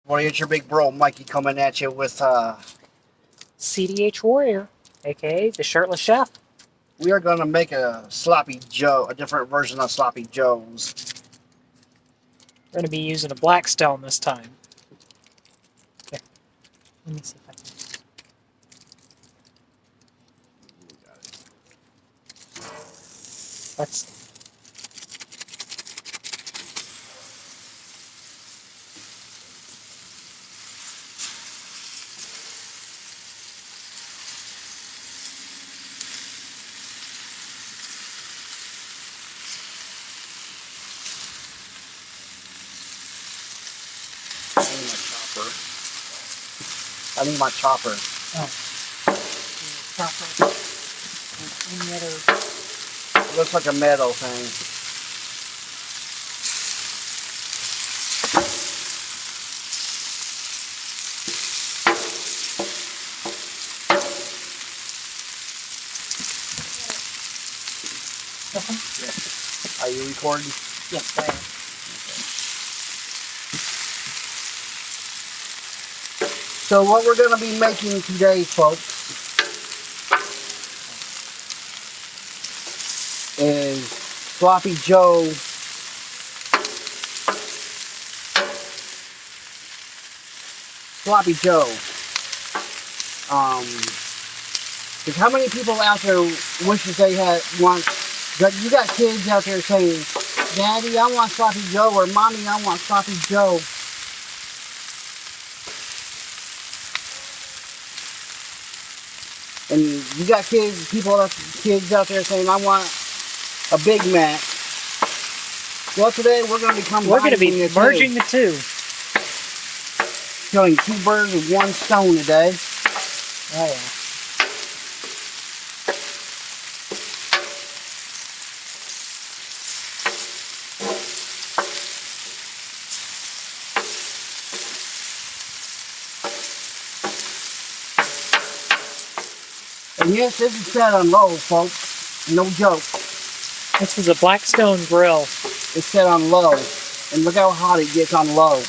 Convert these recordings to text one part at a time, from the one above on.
Well, it's your big bro Mikey coming at you with CDH Warrior, aka the Shirtless Chef. we are gonna make a sloppy Joe, a different version of sloppy Joes. We're going to be using a Blackstone this time. Okay. Let me see if I can. Let's. I need my chopper. Oh. Chopper. Any other. It looks like a metal thing. Yeah. Are you recording? Yes, I am. So what we're going to be making today, folks, is Sloppy Joe because how many people out there wishes they had you got kids out there saying, Daddy, I want Sloppy Joe, or Mommy, I want Sloppy Joe. And you got kids out there saying, I want a Big Mac. Well, today we're going to be merging the two. Killing two birds with one stone today. Oh, yeah. And yes, this is set on low, folks. No joke. This is a Blackstone grill. It's set on low. And look how hot it gets on low.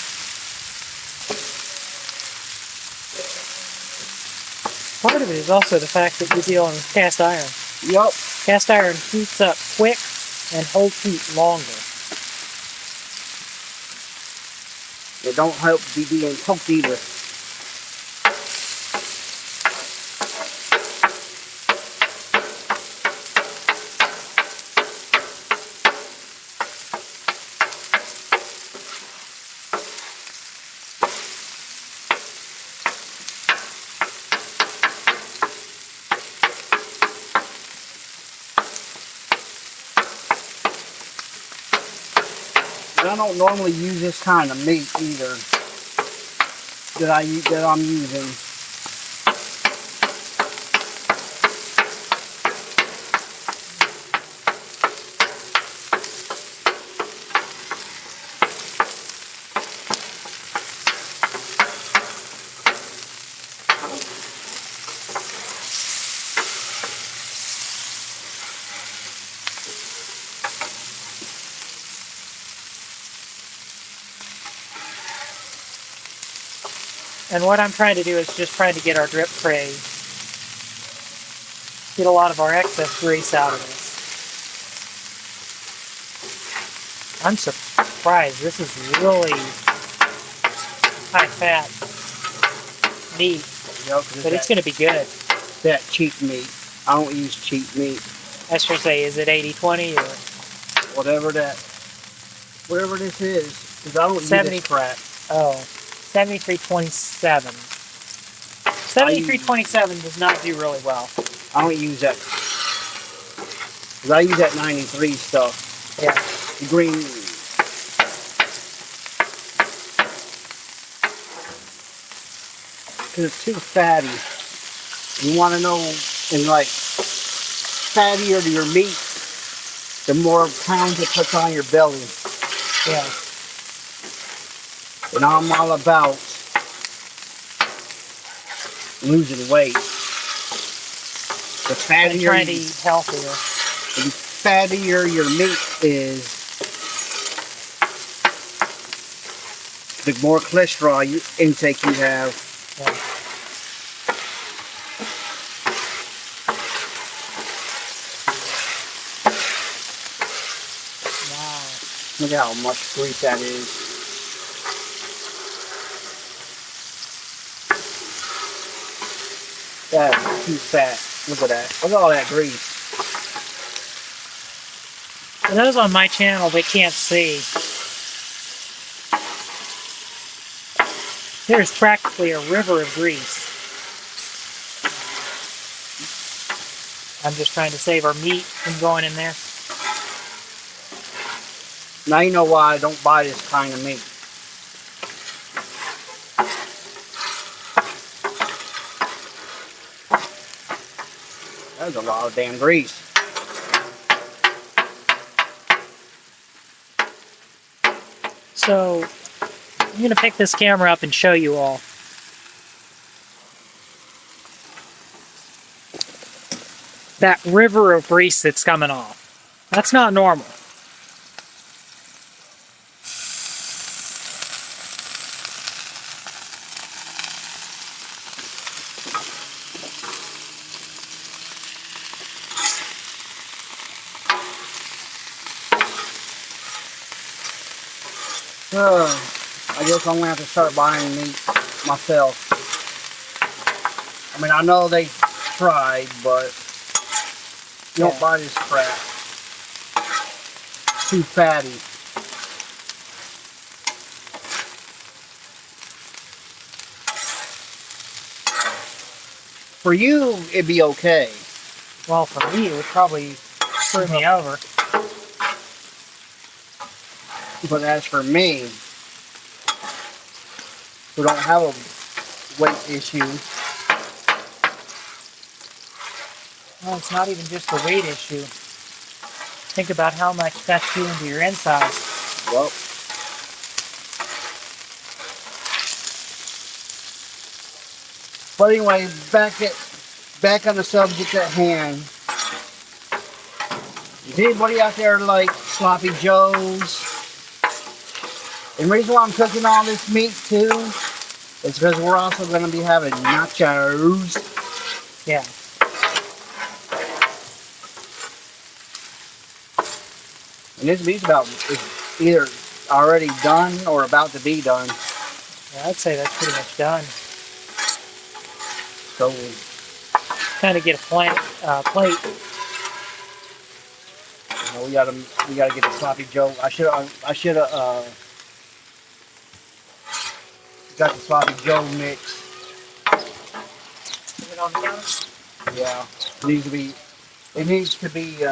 Part of it is also the fact that you're dealing with cast iron. Yup. Cast iron heats up quick and holds heat longer. It don't help be being cooked either. I don't normally use this kind of meat either that I'm using. And what I'm trying to do is just trying to get our drip tray, get a lot of our excess grease out of this. I'm surprised. This is really high fat meat, but it's going to be good. That cheap meat. I don't use cheap meat. I should say, is it 80-20 or whatever this is? Because I don't 70 use it crap. Oh, 7327. 7327 does not do really well. I don't use that. Because I use that 93 stuff. Yeah. The green. Because it's too fatty. You want to know, and like, fattier your meat, the more pounds it puts on your belly. Yeah. And I'm all about losing weight. The fattier, I'm trying to eat healthier. The fattier your meat is, the more cholesterol intake you have. Yeah. Wow. Look at how much grease that is. That is too fat. Look at that. Look at all that grease. For those on my channel, they can't see. There's practically a river of grease. I'm just trying to save our meat from going in there. Now you know why I don't buy this kind of meat. That's a lot of damn grease. So, I'm going to pick this camera up and show you all. That river of grease that's coming off. That's not normal. I guess I'm going to have to start buying meat myself. I mean, I know they tried, but you don't buy this crap. It's too fatty. For you, it'd be okay. Well, for me, it would probably screw me over. But as for me, who don't have a weight issue, Well, it's not even just a weight issue. Think about how much that's doing to your insides. well, but anyway, back on the subject at hand. Is anybody out there like sloppy joes? And the reason why I'm cooking all this meat too is because we're also going to be having nachos. Yeah. And this meat's is either already done or about to be done. Yeah, I'd say that's pretty much done. So Kind of get a plate. you know, we gotta get the sloppy joe. I should have got the sloppy joe mix. Put it on the counter. Yeah, it needs to be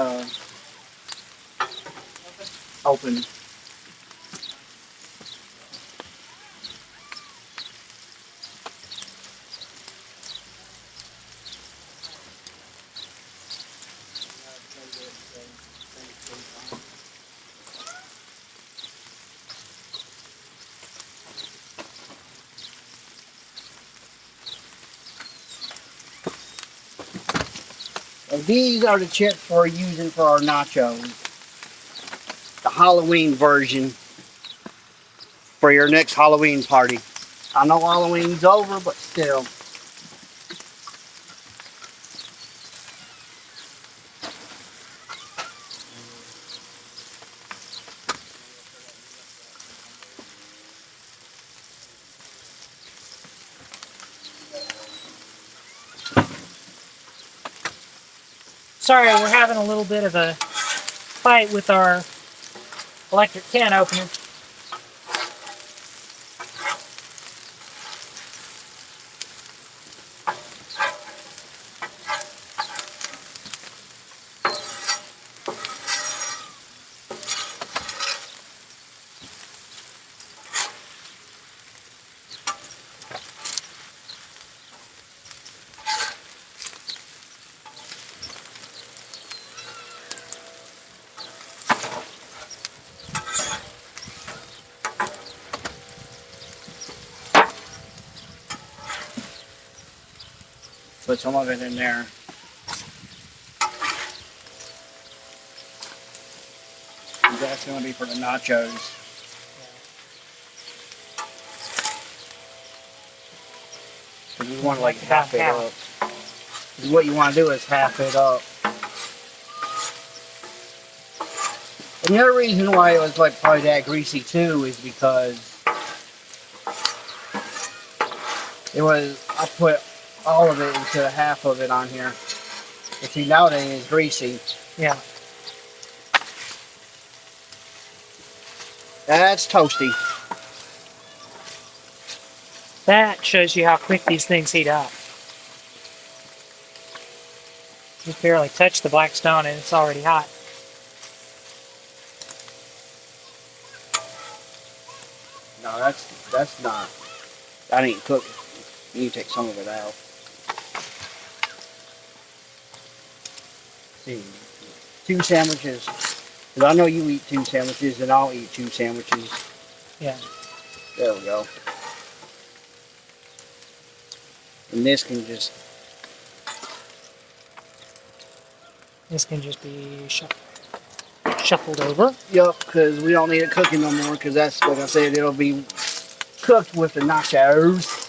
open. And these are the chips we're using for our nachos. The Halloween version for your next Halloween party. I know Halloween's over, but still. Sorry, we're having a little bit of a fight with our electric can opener. Put some of it in there. And that's going to be for the nachos. So you want to like half it up. What you want to do is half it up. And the other reason why it was like probably that greasy too is because I put all of it into half of it on here. But see, nowadays it's greasy. Yeah. That's toasty. That shows you how quick these things heat up. Just barely touch the black stone and it's already hot. No, that's not. I didn't cook it. You need to take some of it out. See, 2 sandwiches. Because I know you eat 2 sandwiches and I'll eat 2 sandwiches. Yeah. There we go. And this can just be shuffled over. Yup, because we don't need it cooking no more. Because that's, like I said, it'll be cooked with the nachos.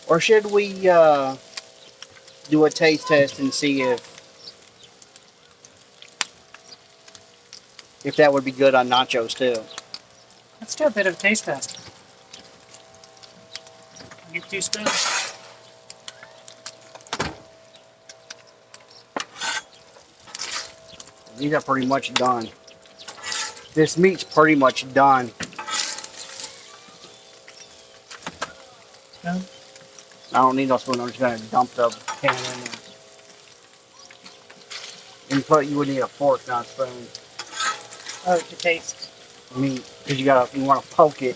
Or should we do a taste test and see if that would be good on nachos too? Let's do a bit of a taste test. Get 2 spoons. These are pretty much done. This meat's pretty much done. No? I don't need no spoon. I'm just gonna dump the pan in there. And you would need a fork, not a spoon. Oh, to taste. Meat, because you want to poke it.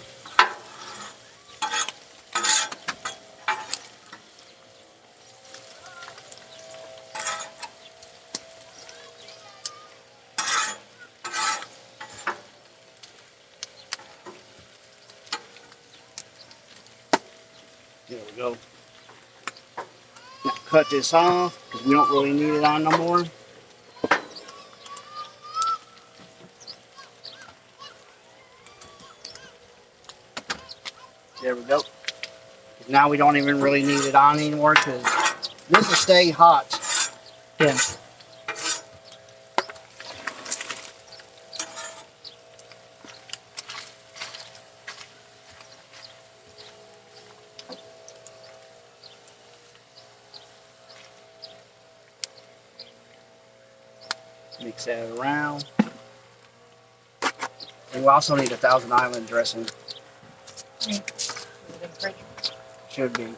There we go. Now cut this off because we don't really need it on no more. There we go. Now we don't even really need it on anymore because this will stay hot. Yeah. Mix that around. And we also need a Thousand Island dressing. Should be.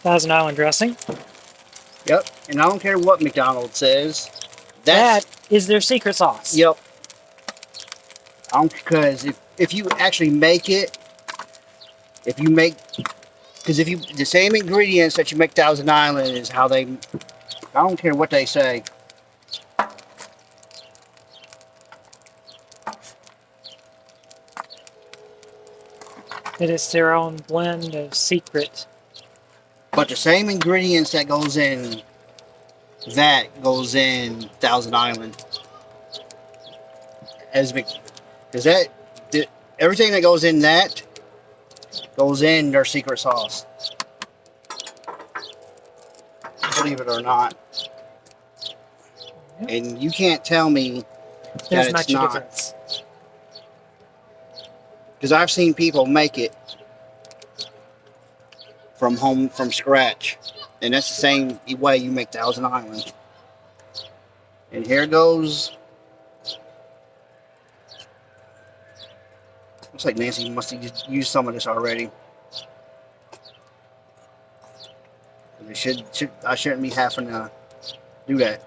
Thousand Island dressing. Yep. And I don't care what McDonald's says. That is their secret sauce. Yep. Because if you actually make it, the same ingredients that you make Thousand Island is how they, I don't care what they say. It is their own blend of secret. But the same ingredients that goes in Thousand Island. Everything that goes in that goes in their secret sauce. Believe it or not. Yep. And you can't tell me There's that much it's not. difference. Because I've seen people make it from scratch. And that's the same way you make Thousand Island. And here goes. Looks like Nancy must have used some of this already. I shouldn't be having to Do that.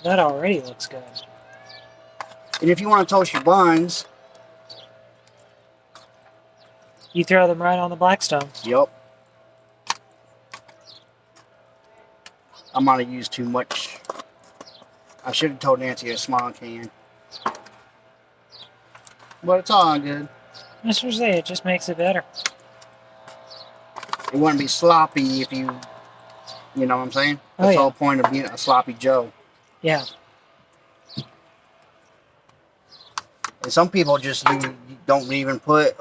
That already looks good. And if you want to toast your buns, you throw them right on the Blackstone. Yep. I might have used too much. I should have told Nancy a small can. But it's all good. Mr. Say, it just makes it better. It wouldn't be sloppy if you know what I'm saying? That's the whole point of being a sloppy Joe. Yeah. And some people just don't even put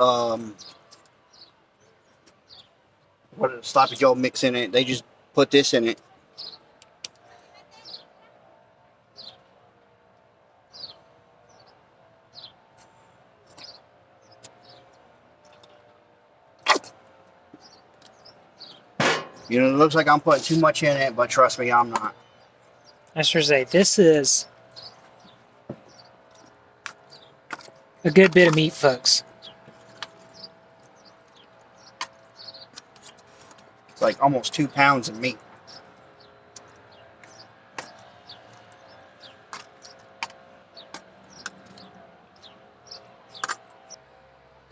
what a sloppy Joe mix in it. They just put this in it. You know, it looks like I'm putting too much in it, but trust me, I'm not. Mr. Say, this is a good bit of meat, folks. It's like almost 2 pounds of meat.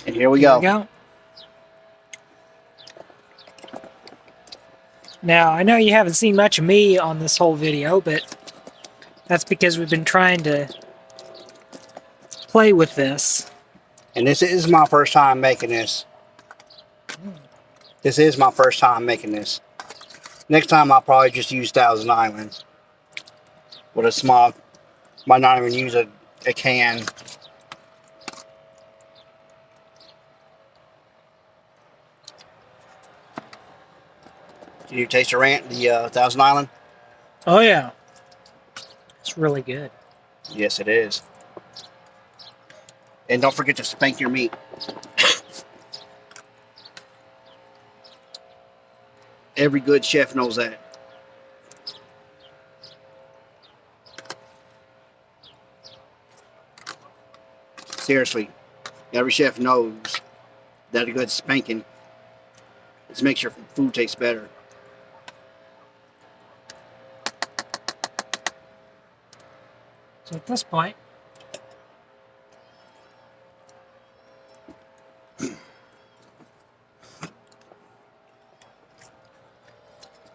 And here we go. Now, I know you haven't seen much of me on this whole video, but that's because we've been trying to play with this. And this is my first time making this. This is my first time making this. Next time I'll probably just use Thousand Island. With a small, might not even use a can. Can you taste the Thousand Island? Oh yeah. It's really good. Yes, it is. And don't forget to spank your meat. Every good chef knows that. Seriously, every chef knows that a good spanking just makes your food taste better. So at this point,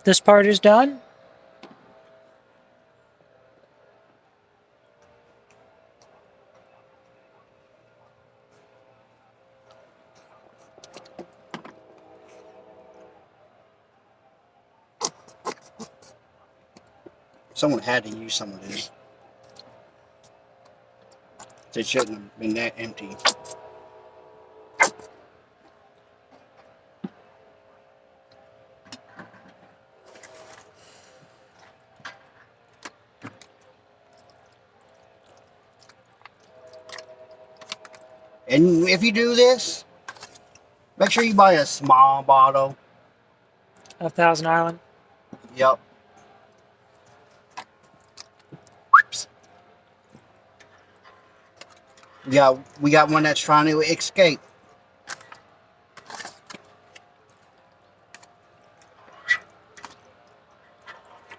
this part is done. Someone had to use some of this. It shouldn't have been that empty. And if you do this, make sure you buy a small bottle. Of Thousand Island? Yep. We got one that's trying to escape.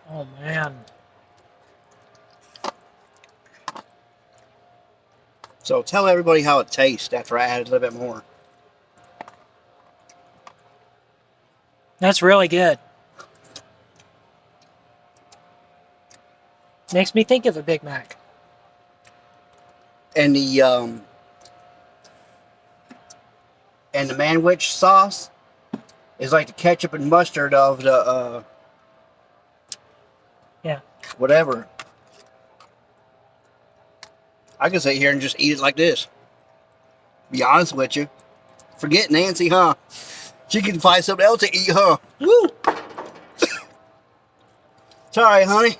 Oh man. So tell everybody how it tastes after I added a little bit more. That's really good. Makes me think of a Big Mac. And the manwich sauce is like the ketchup and mustard of the whatever. I can sit here and just eat it like this. Be honest with you. Forget Nancy, huh? She can find something else to eat, huh? Woo! Sorry, honey.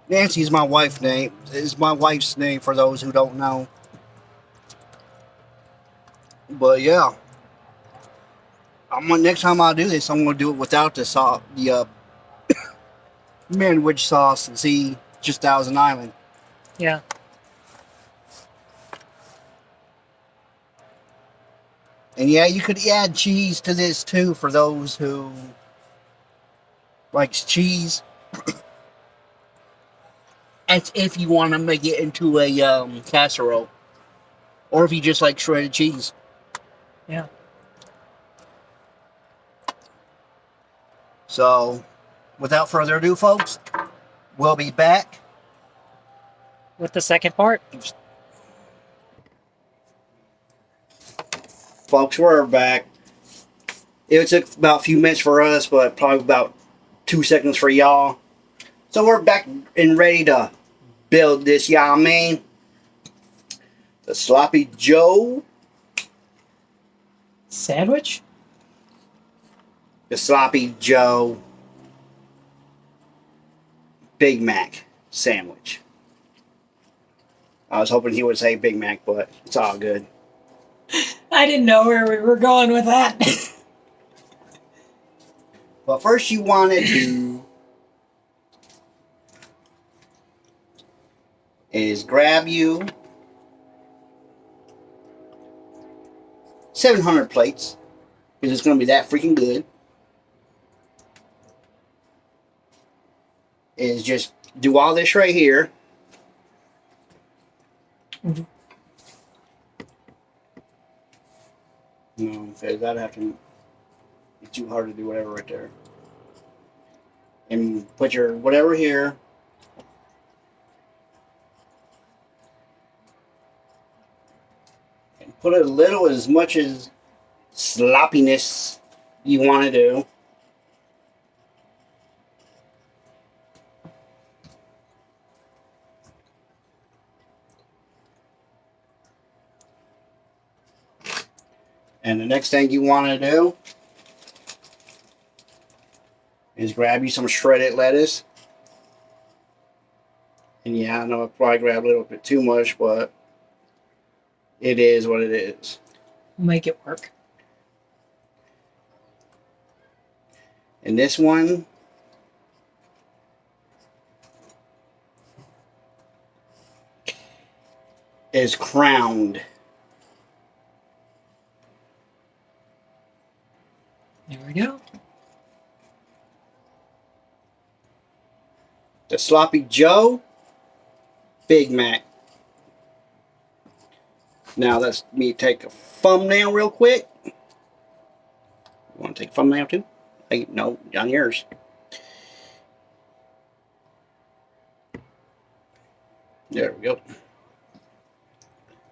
Nancy's my wife's name. Is my wife's name for those who don't know. But yeah, next time I do this, I'm gonna do it without the sauce, the manwich sauce, and see just Thousand Island. Yeah. And yeah, you could add cheese to this too for those who likes cheese. As if you want to make it into a casserole, or if you just like shredded cheese. Yeah. So, without further ado, folks, we'll be back With the second part. Folks, we're back. It took about a few minutes for us, but probably about 2 seconds for y'all. So we're back and ready to build this, y'all mean. The Sloppy Joe. Sandwich? The Sloppy Joe Big Mac sandwich. I was hoping he would say Big Mac, but it's all good. I didn't know where we were going with that. But first you want to do is grab you 700 plates, because it's going to be that freaking good. Is just do all this right here. Mm-hmm. No, because that'd have to be too hard to do whatever right there. And put your whatever here. And put a little, as much as sloppiness you want to do. And the next thing you want to do is grab you some shredded lettuce. And yeah, I know I probably grabbed a little bit too much, but it is what it is. Make it work. And this one is crowned. There we go. The Sloppy Joe Big Mac. Now let's me take a thumbnail real quick. You want to take a thumbnail too? Hey, no, on yours. There we go.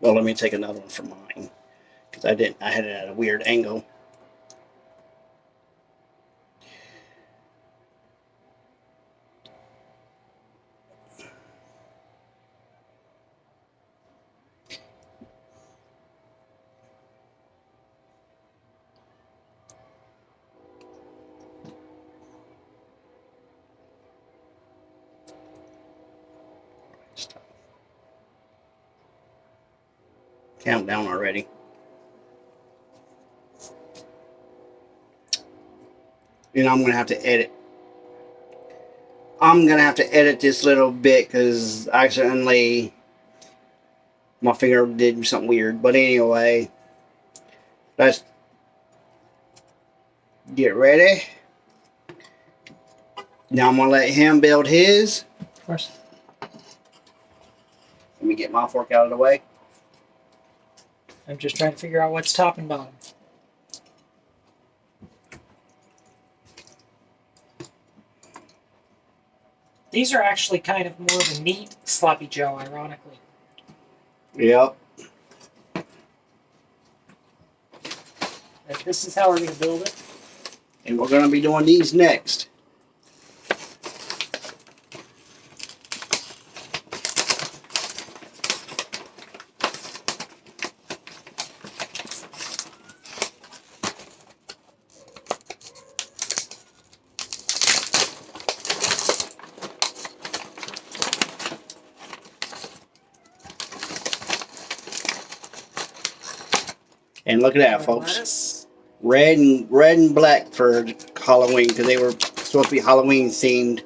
Well, let me take another one for mine, because I had it at a weird angle. Countdown already. You know, I'm going to have to edit. I'm going to have to edit this little bit because accidentally my finger did something weird. But anyway, let's get ready. Now I'm going to let him build his. Of course. Let me get my fork out of the way. I'm just trying to figure out what's top and bottom. These are actually kind of more of a neat Sloppy Joe, ironically. Yep. And this is how we're going to build it. And we're going to be doing these next. And look at that, folks. Lettuce. Red and black for Halloween, because they were supposed to be Halloween themed.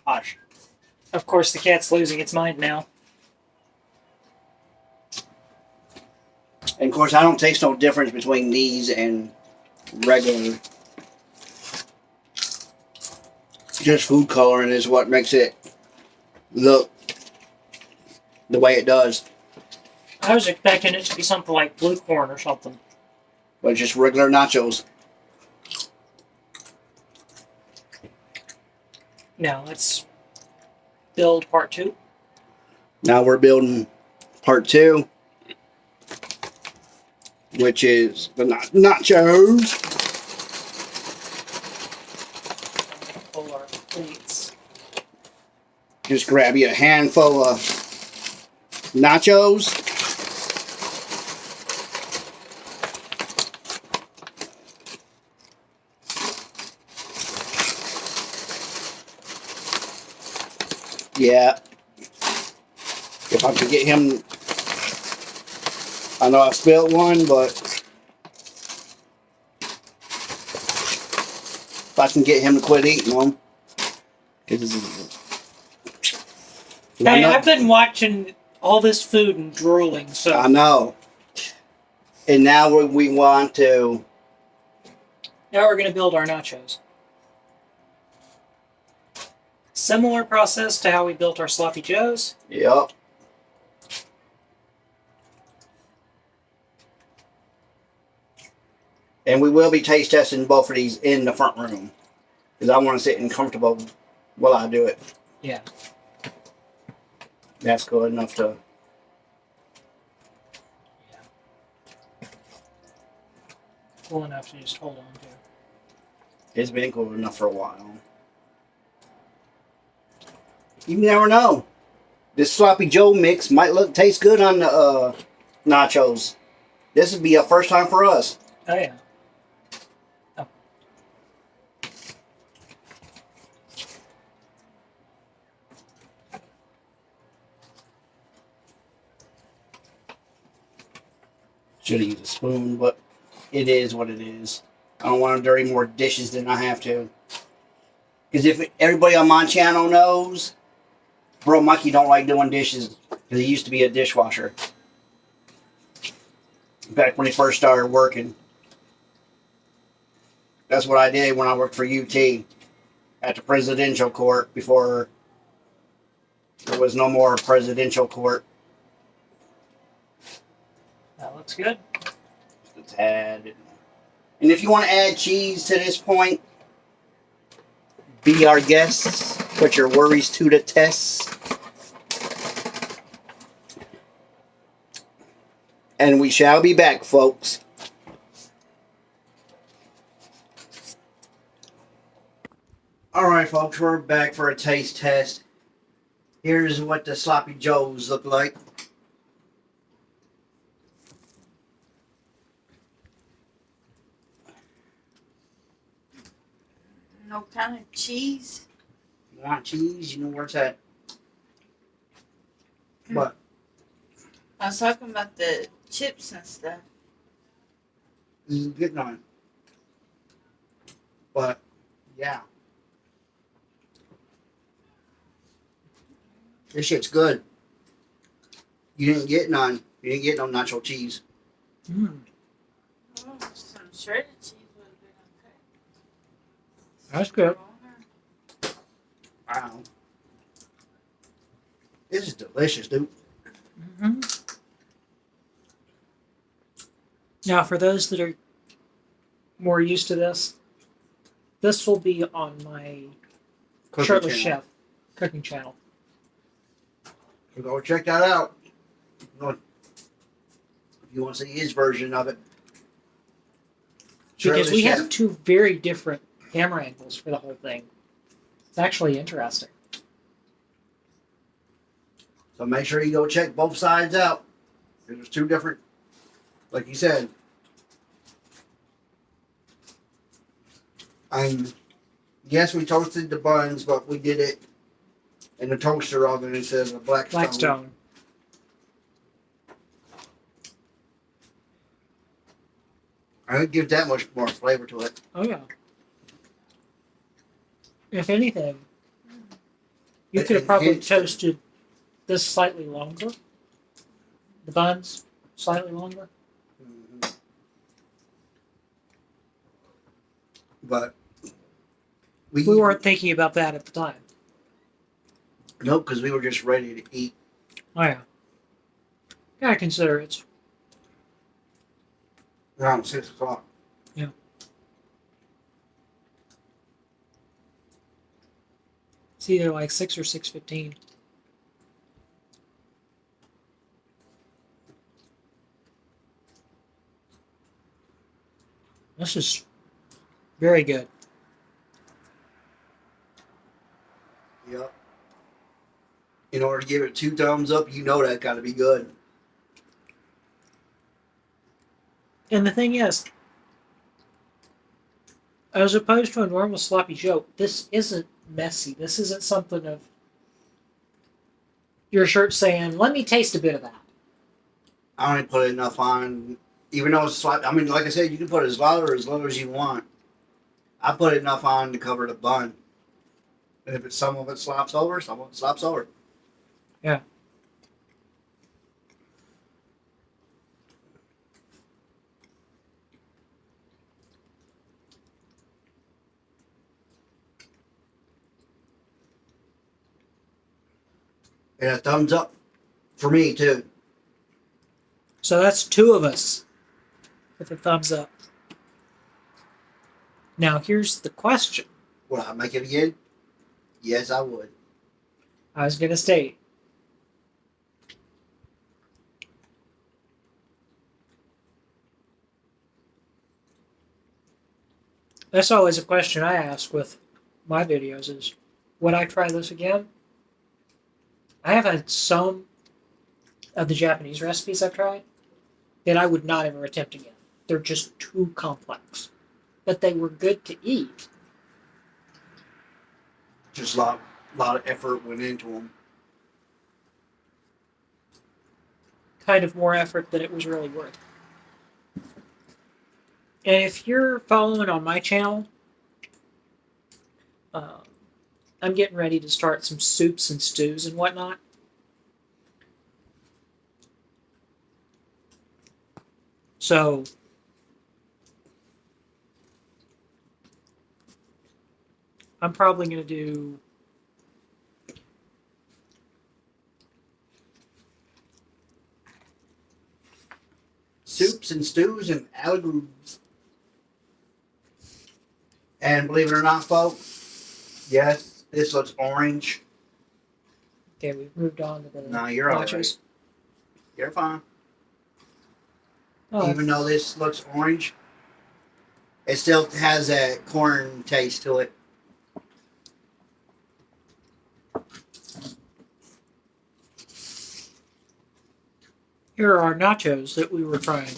Hush. Of course, the cat's losing its mind now. And of course, I don't taste no difference between these and regular. Just food coloring is what makes it look the way it does. I was expecting it to be something like blue corn or something. But just regular nachos. Now, let's build part 2. Now we're building part 2, which is the nachos. Pull our plates. Just grab you a handful of nachos. Yeah. If I could get him, I know I spilled one, but if I can get him to quit eating them. Hey, I've been watching all this food and drooling, so... I know. And now we want to... Now we're going to build our nachos. Similar process to how we built our sloppy joes. Yep. And we will be taste testing both of these in the front room. Because I want to sit in comfortable while I do it. Yeah. That's good enough to... Yeah. Cool enough to just hold on to. It's been cool enough for a while. You never know. This sloppy Joe mix might taste good on the nachos. This would be a first time for us. Oh, yeah. Oh. Should have used a spoon, but it is what it is. I don't want to dirty more dishes than I have to. Because if everybody on my channel knows, Bro Mikey don't like doing dishes because he used to be a dishwasher. Back when he first started working. That's what I did when I worked for UT at the presidential court before there was no more presidential court. That looks good. Just a tad. And if you want to add cheese to this point, be our guests. Put your worries to the test. And we shall be back, folks. Alright, folks, we're back for a taste test. Here's what the sloppy joes look like. No kind of cheese. You want cheese? You know where it's at. What? I was talking about the chips and stuff. This is getting on. But, yeah. This shit's good. You didn't get none. You didn't get no nacho cheese. Mm. Oh, some shredded cheese would have been okay. That's good. Wow. This is delicious, dude. Mm-hmm. Now, for those that are more used to this will be on my Cooking Shirtless channel. Chef cooking channel. So go check that out. If you want to see his version of it. Because Shirtless we Chef. have two very different camera angles for the whole thing. It's actually interesting. So make sure you go check both sides out. There's two different, like you said. Yes, we toasted the buns, but we did it in the toaster oven instead of a Blackstone. I would give that much more flavor to it. Oh, yeah. If anything, You could have probably Hence- toasted this slightly longer. The buns slightly longer. Mhm. But We weren't thinking about that at the time. Nope, because we were just ready to eat. Oh yeah. Gotta consider it's Around 6 o'clock. Yeah. It's either like 6 or 6:15. This is very good. Yep. In order to give it 2 thumbs up, you know that got to be good. And the thing is, as opposed to a normal sloppy Joe, this isn't messy. This isn't something of your shirt saying, "Let me taste a bit of that." I only put enough on, even though it's sloppy. I mean, like I said, you can put as low or as low as you want. I put enough on to cover the bun. And if it's some of it slops over, some of it slops over. Yeah. And a thumbs up for me, too. So that's 2 of us with a thumbs up. Now here's the question. Would I make it again? Yes, I would. I was gonna state. That's always a question I ask with my videos is, would I try this again? I have had some of the Japanese recipes I've tried that I would not ever attempt again. They're just too complex. But they were good to eat. Just a lot of effort went into them. Kind of more effort than it was really worth. And if you're following on my channel, I'm getting ready to start some soups and stews and whatnot. So I'm probably going to do Soups and stews and algoos. And believe it or not, folks, yes, this looks orange. Okay, we've moved on to the No, you're all nachos. right. You're fine. Oh, Even though this looks orange, it still has that corn taste to it. here are our nachos that we were trying.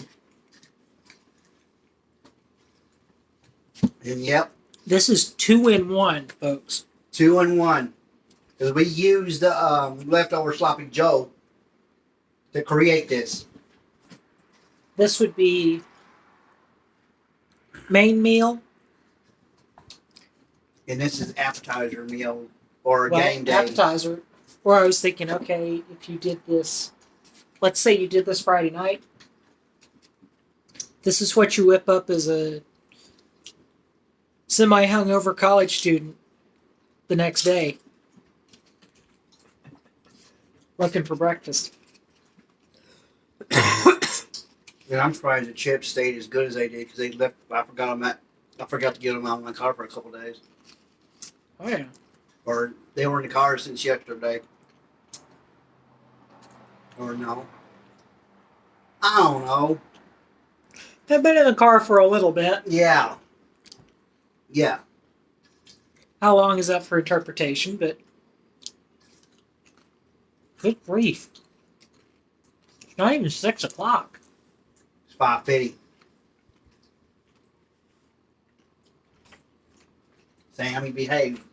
And yep, This is 2-in-1, folks. 2 in 1. Because we used the leftover sloppy Joe to create this. This would be main meal. And this is appetizer meal or Well, game day. appetizer. Where I was thinking, okay, if you did this, let's say you did this Friday night. This is what you whip up as a semi-hungover college student the next day. Looking for breakfast. And I'm surprised the chips stayed as good as they did because they left. I forgot to get them out of my car for a couple of days. Oh yeah. Or they were in the car since yesterday. Or no. I don't know. I've been in the car for a little bit. Yeah. Yeah. How long is up for interpretation, but good grief. It's not even 6 o'clock. It's 5:50. Sam, you behave.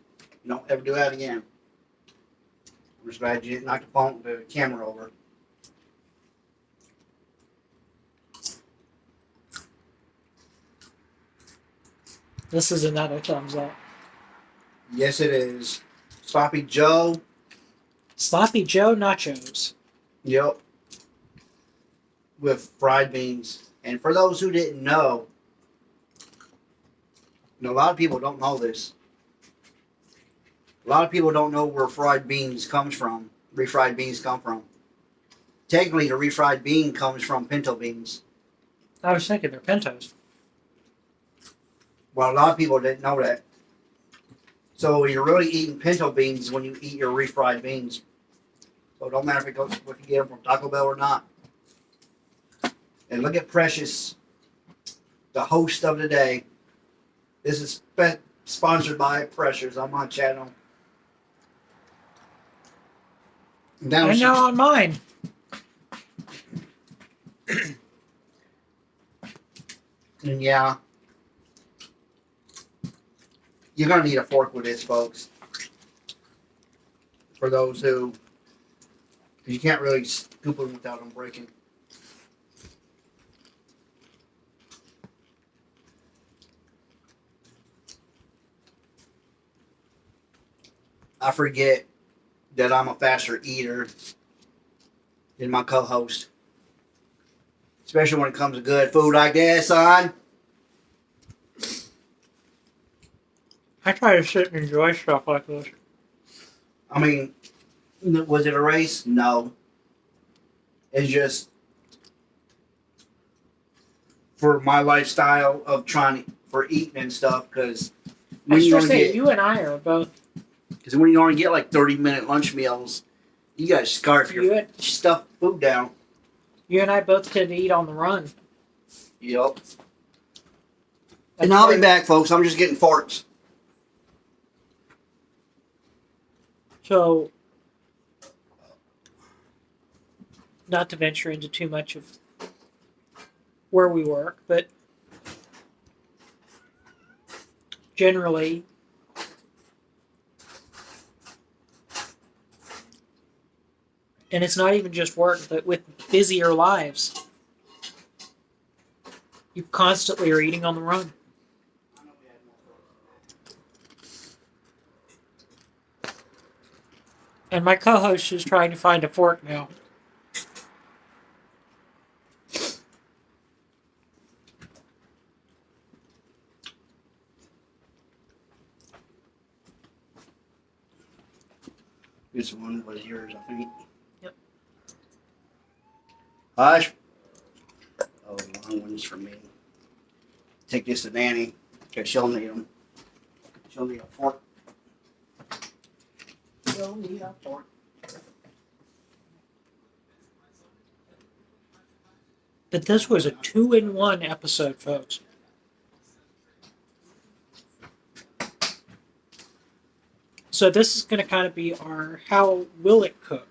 You don't ever do that again. I'm just glad you didn't knock the camera over. This is another thumbs up. Yes, it is. Sloppy Joe Sloppy Joe Nachos. Yep. With fried beans. And for those who didn't know, a lot of people don't know this. A lot of people don't know where fried beans comes from. Refried beans come from. Technically, the refried bean comes from pinto beans. I was thinking they're pintos. Well, a lot of people didn't know that. So you're really eating pinto beans when you eat your refried beans. So it don't matter if you get them from Taco Bell or not. And look at Precious, the host of the day. This is sponsored by Precious on my channel. And now on mine. And yeah, you're going to need a fork with this, folks. For those who, you can't really scoop them without them breaking. I forget that I'm a faster eater than my co-host. Especially when it comes to good food like that, son. I try to sit and enjoy stuff like this. I mean, was it a race? No. It's just for my lifestyle of for eating and stuff, because I was going to say, you and I are both. Because when you only get like 30-minute lunch meals, you got to scarf your stuff food down. You and I both tend to eat on the run. Yep. And I'll be back, folks. I'm just getting farts. So, not to venture into too much of where we work, but generally, and it's not even just work, but with busier lives, you constantly are eating on the run. And my co-host is trying to find a fork now. This one was yours, I think. Yep. Hush. Oh, the long one's for me. Take this to Nanny, because she'll need them. She'll need a fork. She'll need a fork. But this was a 2-in-1 episode, folks. So this is going to kind of be our how will it cook.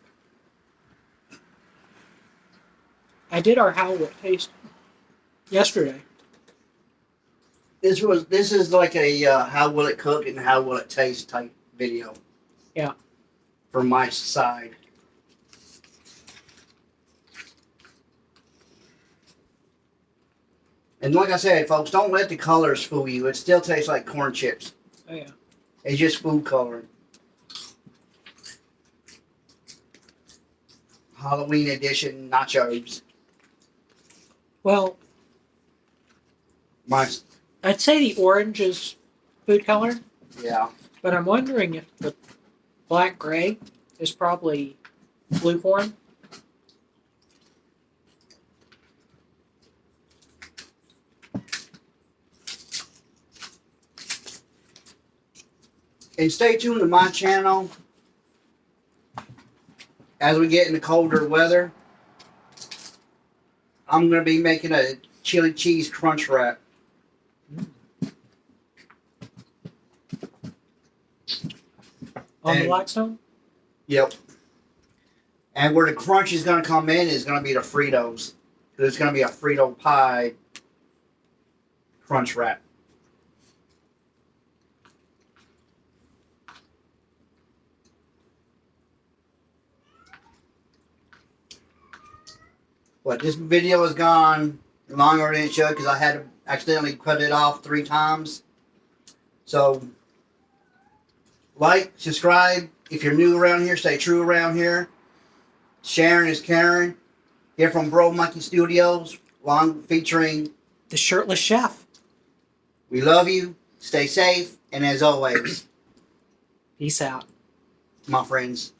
I did our how will it taste yesterday. This is like a how will it cook and how will it taste type video. Yeah. From my side. And like I said, folks, don't let the colors fool you. It still tastes like corn chips. Oh yeah. It's just food coloring. Halloween edition nachos. Well, I'd say the orange is food color. Yeah. But I'm wondering if the black gray is probably blue corn. And stay tuned to my channel as we get into colder weather. I'm going to be making a chili cheese crunch wrap. On the Blackstone? Yep. And where the crunch is going to come in is going to be the Fritos. There's going to be a Frito pie crunch wrap. But this video has gone longer than it should because I had to accidentally cut it off 3 times. So, like, subscribe, If you're new around here, stay true around here. Sharon is Karen. Here from Bro Mikey Studios, featuring The Shirtless Chef. We Love You, stay safe, and as always, Peace out. my friends.